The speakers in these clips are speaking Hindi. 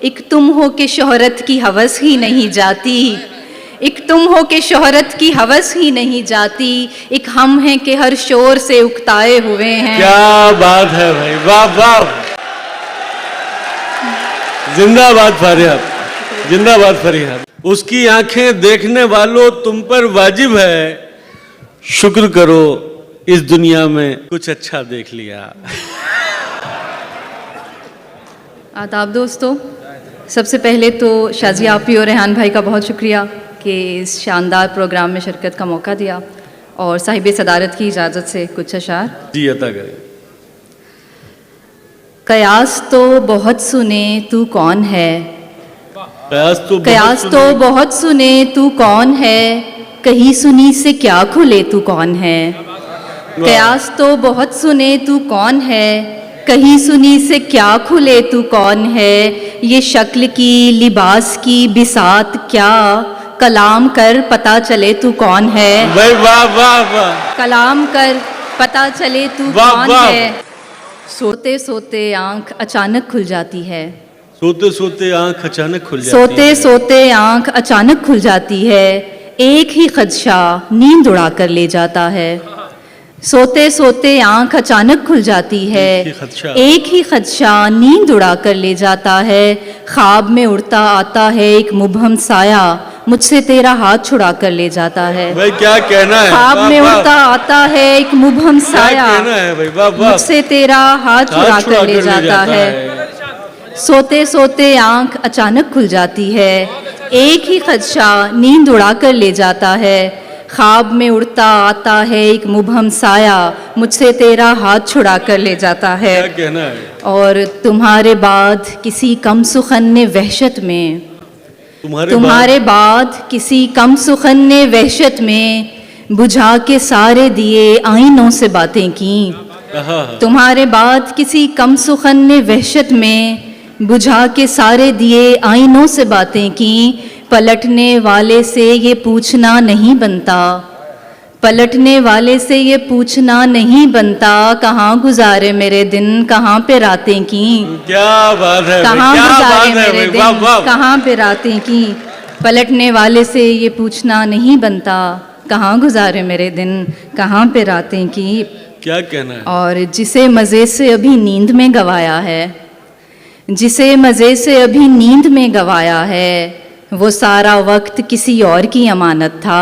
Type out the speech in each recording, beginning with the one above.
एक तुम हो के शोहरत की हवस ही नहीं जाती, एक तुम हो के शोहरत की हवस ही नहीं जाती, एक हम हैं कि हर शोर से उकताए हुए हैं। क्या बात है भाई, वाह वाह, जिंदाबाद फरियाद, जिंदाबाद फरियाद। उसकी आंखें देखने वालों तुम पर वाजिब है, शुक्र करो इस दुनिया में कुछ अच्छा देख लिया। आदाब दोस्तों, सबसे पहले तो शाजी आपी और रेहान भाई का बहुत शुक्रिया कि इस शानदार प्रोग्राम में शिरकत का मौका दिया और साहिब सदारत की इजाज़त से कुछ अशार जी अता करें। कयास तो बहुत सुने तू कौन है, कयास तो बहुत सुने तू कौन है, कहीं सुनी से क्या खुले तू कौन है। कयास तो बहुत सुने तू कौन है, कहीं सुनी से क्या खुले तू कौन है। ये शक्ल की लिबास की बिसात क्या, कलाम कर पता चले तू कौन है। भाई वाह वाह वाह, कलाम कर पता चले तू कौन है। सोते सोते आंख अचानक खुल जाती है, सोते सोते आंख अचानक खुल जाती सोते है। सोते आंख अचानक खुल जाती है, एक ही खदशा नींद उड़ा कर ले जाता है। सोते सोते आंख अचानक खुल जाती है, एक ही खदशा नींद उड़ा कर ले जाता है। ख्वाब में उड़ता आता है एक मुबहम साया, मुझसे तेरा हाथ छुड़ा कर ले जाता है। भाई क्या कहना है, ख्वाब में उड़ता आता है एक मुबहम साया, मुझसे तेरा हाथ छुड़ा कर ले जाता है। सोते सोते आंख अचानक खुल जाती है, एक ही खदशा नींद उड़ा कर ले जाता है। ख्वाब में उड़ता आता है एक मुबहम साया, मुझसे तेरा हाथ छुड़ा कर ले जाता है। क्या कहना है। और तुम्हारे बाद किसी कम सुखन ने वहशत में, तुम्हारे बाद किसी कम सुखन ने वहशत में, बुझा के सारे दिए आईनों से बातें की। तुम्हारे बाद किसी कम सुखन ने वहशत में, बुझा के सारे दिए आईनों से बातें की। पलटने वाले से ये पूछना नहीं बनता, पलटने वाले से ये पूछना नहीं बनता, कहाँ गुजारे मेरे दिन, कहाँ पे रातें की। क्या बात है, कहाँ गुजारे मेरे दिन, वाह वाह। कहाँ पे रातें की। पलटने वाले से ये पूछना नहीं बनता, कहाँ गुजारे मेरे दिन, कहाँ पे रातें की। क्या कहना है। और जिसे मज़े से अभी नींद में गवाया है, जिसे मज़े से अभी नींद में गवाया है, वो सारा वक्त किसी और की अमानत था।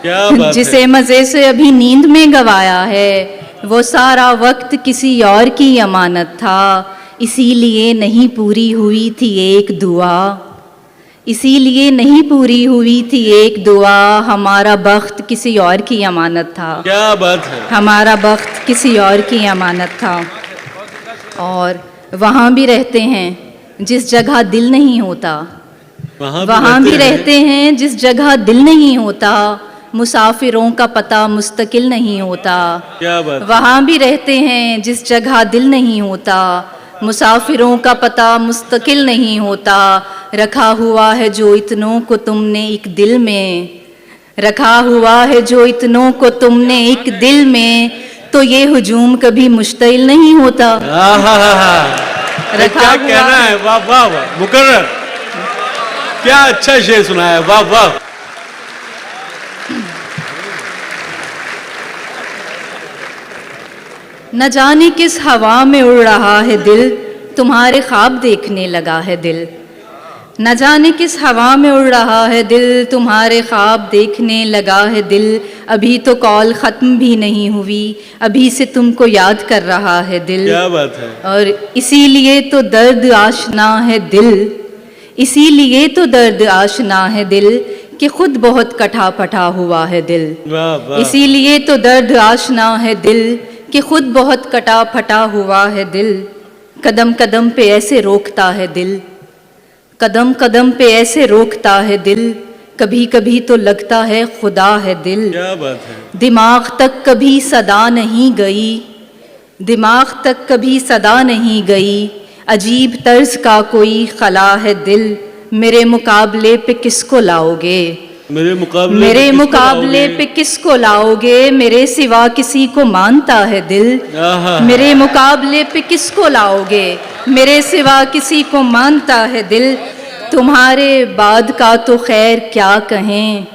क्या बात जिसे मज़े से अभी नींद में गवाया है, वो सारा वक्त किसी और की अमानत था। इसीलिए नहीं पूरी हुई थी एक दुआ, इसीलिए नहीं पूरी हुई थी एक दुआ, हमारा बख्त किसी और की अमानत था। क्या बात है। हमारा बख्त किसी और की अमानत था। और वहाँ भी रहते हैं जिस जगह दिल नहीं होता, वहाँ भी रहते हैं जिस जगह दिल नहीं होता, मुसाफिरों का पता मुस्तकिल नहीं होता। क्या बात। वहाँ भी रहते हैं जिस जगह दिल नहीं होता, मुसाफिरों का पता मुस्तकिल नहीं होता। रखा हुआ है जो इतनों को तुमने एक दिल में, रखा हुआ है जो इतनों को तुमने एक दिल में, तो ये हुजूम कभी मुश्तिल नहीं होता। क्या कहना है, वाह वाह वाह, मुकर्रर, क्या अच्छा शेर सुनाया, वाह वाह। न जाने किस हवा में उड़ रहा है दिल, तुम्हारे ख्वाब देखने लगा है दिल। न जाने किस हवा में उड़ रहा है दिल, तुम्हारे ख्वाब देखने लगा है दिल। अभी तो कॉल ख़त्म भी नहीं हुई, अभी से तुमको याद कर रहा है दिल। क्या बात है। और इसीलिए तो दर्द आशना है दिल, इसीलिए तो दर्द आशना है दिल, कि खुद बहुत कटा पटा हुआ है दिल। वाह वाह। इसीलिए तो दर्द आशना है दिल, कि खुद बहुत कटा फटा हुआ है दिल। कदम कदम पे ऐसे रोकता है दिल, कदम कदम पे ऐसे रोकता है दिल, कभी कभी तो लगता है खुदा है दिल। क्या बात है। दिमाग तक कभी सदा नहीं गई, दिमाग तक कभी सदा नहीं गई, अजीब तर्ज का कोई खला है दिल। मेरे मुकाबले पे किसको लाओगे, मेरे मुकाबले पे किसको लाओगे, मेरे सिवा किसी को मानता है दिल। आहा। मेरे मुकाबले पे किसको लाओगे, मेरे सिवा किसी को मानता है दिल। तुम्हारे बाद का तो खैर क्या कहें,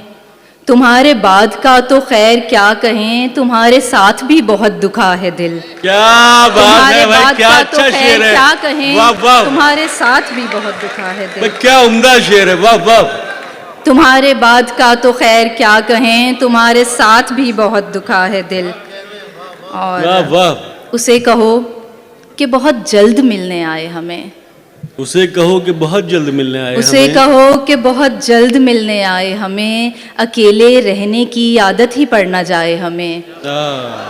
तुम्हारे बाद का तो खैर क्या कहें, तुम्हारे साथ भी बहुत दुखा है दिल। क्या बात तुम्हारे है भाई, बाद क्या का तो अच्छा खैर शेर है। क्या कहें, वाह वाह, तुम्हारे साथ भी बहुत दुखा है दिल। क्या उम्दा शेर है, वाह वाह। तुम्हारे बाद का तो खैर क्या कहें, तुम्हारे साथ भी बहुत दुखा है दिल। वाह और वाह। उसे कहो कि बहुत जल्द मिलने आए हमें, उसे कहो कि बहुत जल्द मिलने आए उसे हमें। कहो कि बहुत जल्द मिलने आए हमें, अकेले रहने की आदत ही पड़ ना जाए हमें।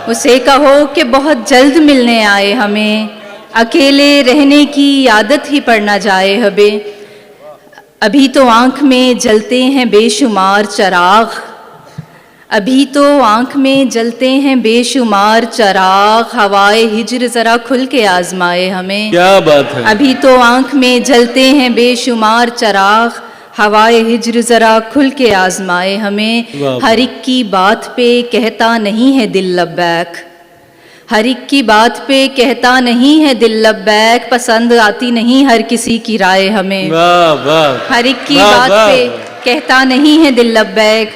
उसे कहो कि बहुत जल्द मिलने आए हमें, अकेले रहने की आदत ही पड़ ना जाए हमें। अभी तो आँख में जलते हैं बेशुमार चिराग, अभी तो आँख में जलते हैं बेशुमार चिराग, हवाए हिज्र जरा खुल के आजमाए हमें। क्या बात है। अभी तो आँख में जलते हैं बेशुमार चिराग, हवाए हिज्र जरा खुल के आजमाए हमें। वाह। हर एक की बात पे कहता नहीं है दिल लब्बैक, हर एक की बात पे कहता नहीं है दिल लब्बैक, पसंद आती नहीं हर किसी की राय हमें। वाह वाह। हर एक की वाह, बात वाह। पे कहता नहीं है दिल लब्बैक,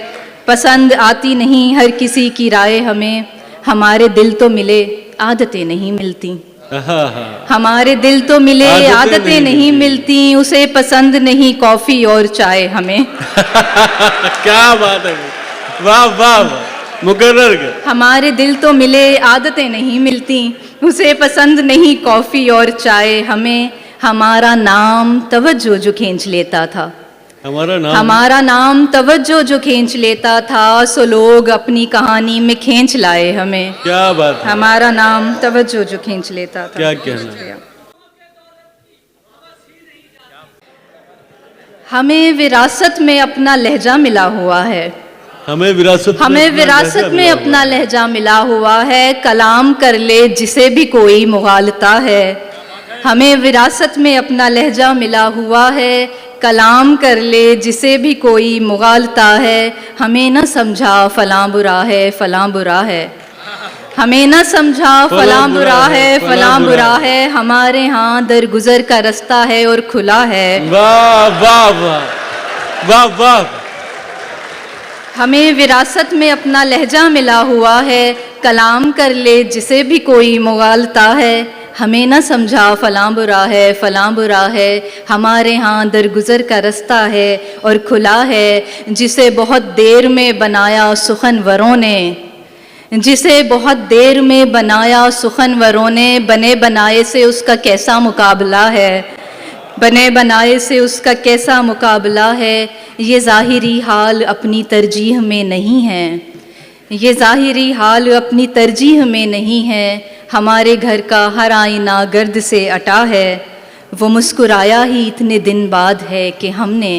पसंद आती नहीं हर किसी की राय हमें। हमारे दिल तो मिले आदतें नहीं मिलती, आहा। हमारे दिल तो मिले आदतें आदतें नहीं नहीं मिलती, उसे पसंद नहीं कॉफी और चाय हमें। क्या बात है, वाह वाह वाह, मुकर्रर कर। हमारे दिल तो मिले आदतें नहीं मिलती, उसे पसंद नहीं कॉफी और चाय हमें। हमारा नाम तवज्जो जो खींच लेता था, हमारा नाम तवज्जो जो खींच लेता था, सो लोग अपनी कहानी में खींच लाए हमें। क्या बात है। हमारा नाम तवज्जो जो खींच लेता था। क्या कहना। हमें विरासत में अपना लहजा मिला हुआ है, हमें विरासत में अपना लहजा मिला हुआ है, कलाम कर ले जिसे भी कोई मुगालता है। हमें विरासत में अपना लहजा मिला हुआ है, कलाम कर ले जिसे भी कोई मुगालता है। हमें न समझा फलां बुरा है, फलां बुरा है, हमें न समझा फलां बुरा है, फलां बुरा है। हमारे यहाँ दरगुजर का रास्ता है और खुला है। वाह वाह वाह, वाह वाह। हमें विरासत में अपना लहजा मिला हुआ है, कलाम कर ले जिसे भी कोई मुगालता है। हमें न समझा फलां बुरा है, फलां बुरा है। हमारे यहाँ दरगुजर का रास्ता है और खुला है, जिसे बहुत देर में बनाया सुखनवरों ने, जिसे बहुत देर में बनाया सुखनवरों ने। बने बनाए से उसका कैसा मुकाबला है, बने बनाए से उसका कैसा मुकाबला है। ये ज़ाहिरी हाल अपनी तरजीह में नहीं है, ये ज़ाहिरी हाल अपनी तरजीह में नहीं है। हमारे घर का हर आईना गर्द से अटा है, वो मुस्कुराया ही इतने दिन बाद है कि हमने,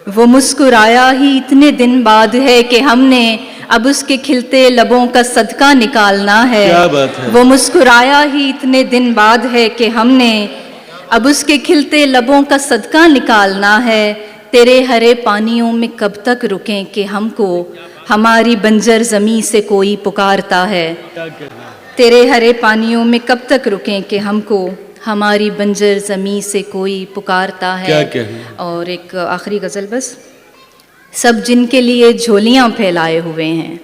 वो मुस्कुराया ही इतने दिन बाद है कि हमने, अब उसके खिलते लबों का सदका निकालना है। क्या बात है। वो मुस्कुराया ही इतने दिन बाद है कि हमने, अब उसके खिलते लबों का सदका निकालना है। तेरे हरे पानियों में कब तक रुकें कि हमको हमारी बंजर ज़मीं से कोई पुकारता है। तेरे हरे पानियों में कब तक रुकें कि हमको हमारी बंजर ज़मीं से कोई पुकारता है। क्या कहना। और एक आखिरी गज़ल बस। सब जिनके लिए झोलियाँ फैलाए हुए हैं,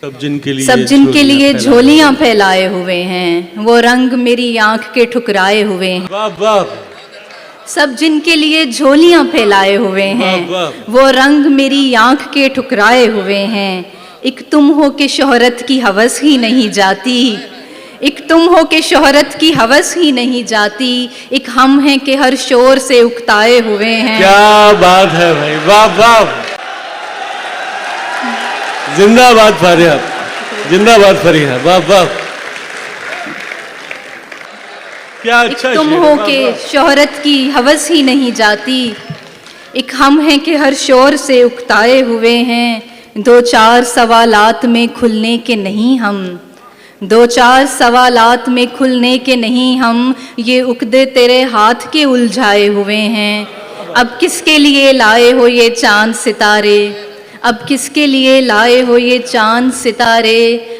सब जिनके लिए झोलियाँ फैलाए हुए हैं, वो रंग मेरी आँख के ठुकराए हुए हैं। वाह वाह। सब जिनके लिए झोलियाँ फैलाए हुए हैं, वो रंग मेरी आँख के ठुकराए हुए हैं। एक तुम हो के शोहरत की हवस ही नहीं जाती, एक तुम हो के शोहरत की हवस ही नहीं जाती। एक हम हैं कि हर शोर से उकताए हुए हैं। क्या बात है भाई, वाह वाह। जिंदाबाद फारिया, जिंदाबाद फरीहा, वाह वाह। क्या अच्छा। तुम हो के शोहरत की हवस ही नहीं जाती, एक हम हैं कि हर शोर से उकताए हुए हैं। दो चार सवालात में खुलने के नहीं हम, दो चार सवालात में खुलने के नहीं हम, ये उकदे तेरे हाथ के उलझाए हुए हैं। अब किसके लिए लाए हो ये चांद सितारे, अब किसके लिए लाए हो ये चांद सितारे,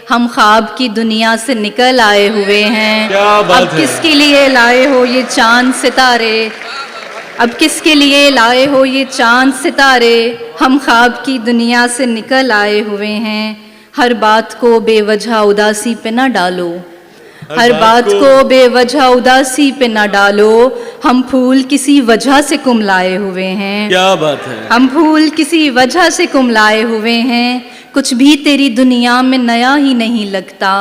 हम ख्वाब की दुनिया से निकल आए हुए हैं। क्या बात अब है। किसके लिए लाए हो ये चांद सितारे, अब किसके लिए लाए हो ये चांद सितारे, हम ख्वाब की दुनिया से निकल आए हुए हैं। हर बात को बेवजह उदासी पे न डालो, हर बात को बेवजह उदासी पे न डालो, हम फूल किसी वजह से कुमलाए हुए हैं। क्या बात है। हम फूल किसी वजह से कुमलाए हुए हैं। कुछ भी तेरी दुनिया में नया ही नहीं लगता,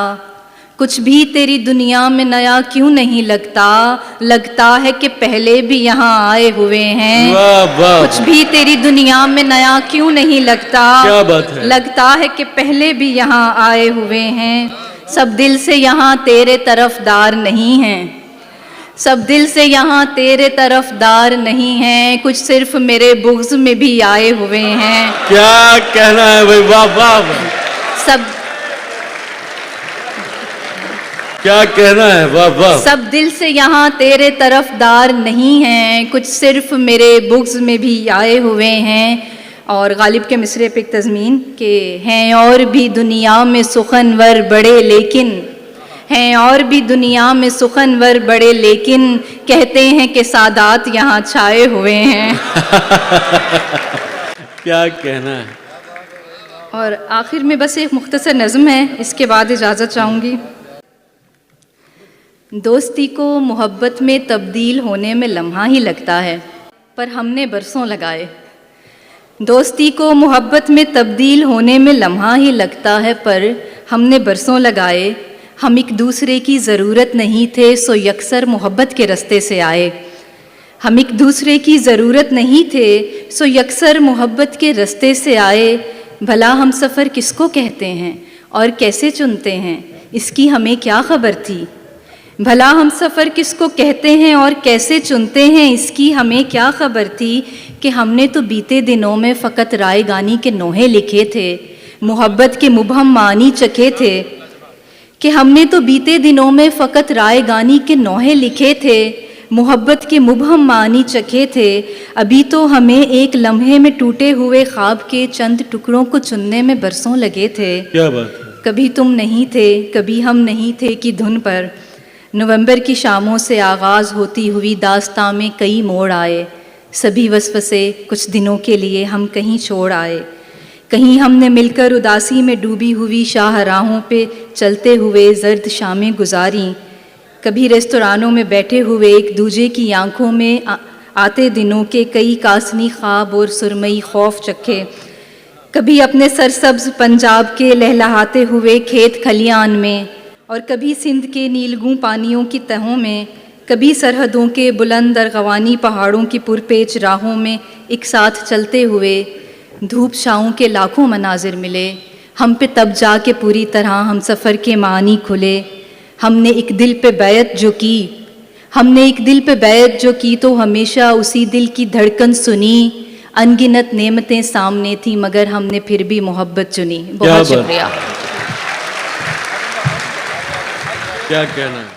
कुछ भी तेरी दुनिया में नया क्यों नहीं लगता, लगता है कि पहले भी यहाँ आए हुए हैं। वाह वाह। कुछ भी तेरी दुनिया में नया क्यों नहीं लगता, क्या बात है। लगता है कि पहले भी यहाँ आए हुए हैं। सब दिल से यहाँ तेरे तरफदार नहीं हैं, सब दिल से यहाँ तेरे तरफदार नहीं हैं, कुछ सिर्फ मेरे बुग़्ज़ में भी आए हुए हैं। क्या कहना है भाई, वाह वाह वाह। सब क्या कहना है, वाह वाह। सब दिल से यहाँ तेरे तरफदार नहीं हैं, कुछ सिर्फ मेरे बुग़्ज़ में भी आए हुए हैं। और गालिब के मिसरे पे एक तज़मीन के हैं और भी दुनिया में सुखनवर बड़े लेकिन, हैं और भी दुनिया में सुखनवर बड़े लेकिन, कहते हैं कि सादात यहाँ छाए हुए हैं। क्या कहना है। और आखिर में बस एक मुख्तसर नज़्म है, इसके बाद इजाज़त चाहूँगी। दोस्ती को मोहब्बत में तब्दील होने में लम्हा ही लगता है, पर हमने बरसों लगाए। दोस्ती को मोहब्बत में तब्दील होने में लम्हा ही लगता है, पर हमने बरसों लगाए। हम एक दूसरे की ज़रूरत नहीं थे, सो यकसर मोहब्बत के रास्ते से आए। हम एक दूसरे की ज़रूरत नहीं थे, सो यकसर मोहब्बत के रास्ते से आए। भला हम सफ़र किसको कहते हैं और कैसे चुनते हैं, इसकी हमें क्या ख़बर थी। भला हम सफ़र किसको कहते हैं और कैसे चुनते हैं, इसकी हमें क्या ख़बर थी कि हमने तो बीते दिनों में फ़कत रायगानी के नोहे लिखे थे, मोहब्बत के मुबहम मानी चखे थे। कि हमने तो बीते दिनों में फ़कत रायगानी के नोहे लिखे थे, मोहब्बत के मुबहम मानी चखे थे। अभी तो हमें एक लम्हे में टूटे हुए ख्वाब के चंद टुकड़ों को चुनने में बरसों लगे थे। क्या बात है। कभी तुम नहीं थे, कभी हम नहीं थे की धुन पर नवंबर की शामों से आगाज़ होती हुई दास्तां में कई मोड़ आए। सभी वसवसे कुछ दिनों के लिए हम कहीं छोड़ आए। कहीं हमने मिलकर उदासी में डूबी हुई शाहराहों पे चलते हुए जर्द शामें गुजारी। कभी रेस्तरानों में बैठे हुए एक दूजे की आंखों में आते दिनों के कई कासनी ख्वाब और सुरमई खौफ चखे। कभी अपने सरसब्ज पंजाब के लहलहाते हुए खेत खलियान में, और कभी सिंध के नीलगूं पानियों की तहों में, कभी सरहदों के बुलंद अरगवानी पहाड़ों की पुरपेच राहों में एक साथ चलते हुए। धूप छाँव के लाखों मनाजिर मिले हम पे, तब जाके पूरी तरह हम सफ़र के मानी खुले। हमने एक दिल पे बैत जो की, हमने एक दिल पे बैत जो की, तो हमेशा उसी दिल की धड़कन सुनी। अनगिनत नेमतें सामने थी, मगर हमने फिर भी मोहब्बत चुनी। बहुत शुक्रिया। क्या कहना है।